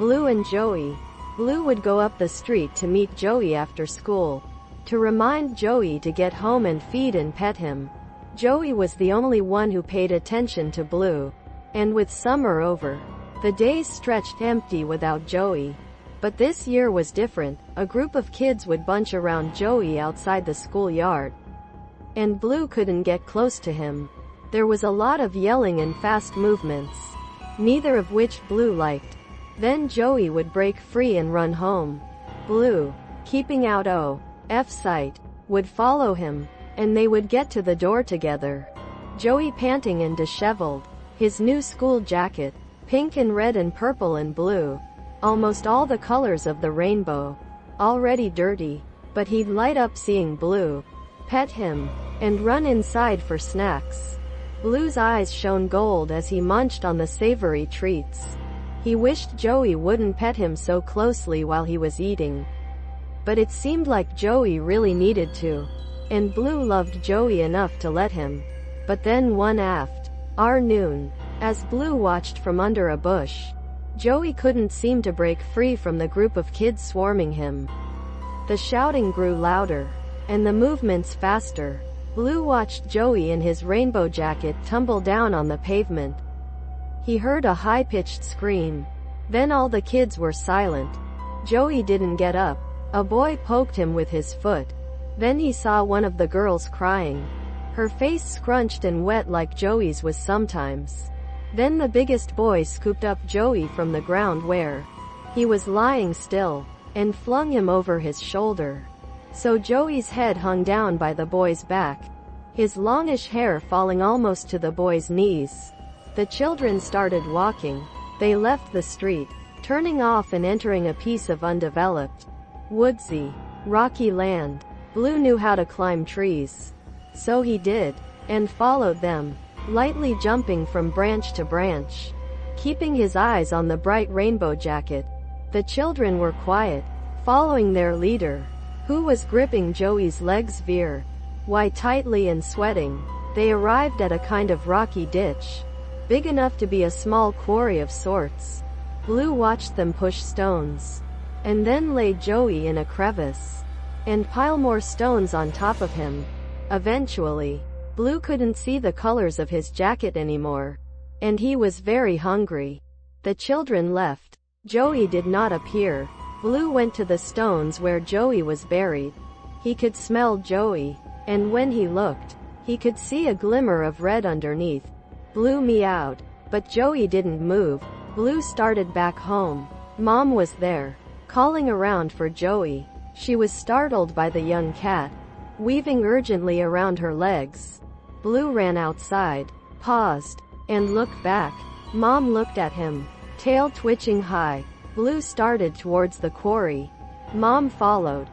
Blue and Joey. Blue would go up the street to meet Joey after school, to remind Joey to get home and feed and pet him. Joey was the only one who paid attention to Blue. And with summer over, the days stretched empty without Joey. But this year was different. A group of kids would bunch around Joey outside the schoolyard. And Blue couldn't get close to him. There was a lot of yelling and fast movements, neither of which Blue liked. Then Joey would break free and run home. Blue, keeping out of sight, would follow him, and they would get to the door together. Joey panting and disheveled, his new school jacket, pink and red and purple and blue, almost all the colors of the rainbow, already dirty, but he'd light up seeing Blue, pet him, and run inside for snacks. Blue's eyes shone gold as he munched on the savory treats. He wished Joey wouldn't pet him so closely while he was eating. But it seemed like Joey really needed to, and Blue loved Joey enough to let him. But then one afternoon, as Blue watched from under a bush, Joey couldn't seem to break free from the group of kids swarming him. The shouting grew louder, and the movements faster. Blue watched Joey in his rainbow jacket tumble down on the pavement. He heard a high-pitched scream. Then all the kids were silent. Joey didn't get up. A boy poked him with his foot. Then he saw one of the girls crying. Her face scrunched and wet like Joey's was sometimes. Then the biggest boy scooped up Joey from the ground where he was lying still, and flung him over his shoulder. So Joey's head hung down by the boy's back, his longish hair falling almost to the boy's knees. The children started walking. They left the street, turning off and entering a piece of undeveloped, woodsy, rocky land. Blue knew how to climb trees. So he did, and followed them, lightly jumping from branch to branch, keeping his eyes on the bright rainbow jacket. The children were quiet, following their leader, who was gripping Joey's legs tightly and sweating. They arrived at a kind of rocky ditch, big enough to be a small quarry of sorts. Blue watched them push stones, and then lay Joey in a crevice, and pile more stones on top of him. Eventually, Blue couldn't see the colors of his jacket anymore, and he was very hungry. The children left. Joey did not appear. Blue went to the stones where Joey was buried. He could smell Joey, and when he looked, he could see a glimmer of red underneath. Blue meowed, but Joey didn't move. Blue started back home. Mom was there, calling around for Joey. She was startled by the young cat, weaving urgently around her legs. Blue ran outside, paused, and looked back. Mom looked at him, tail twitching high. Blue started towards the quarry. Mom followed.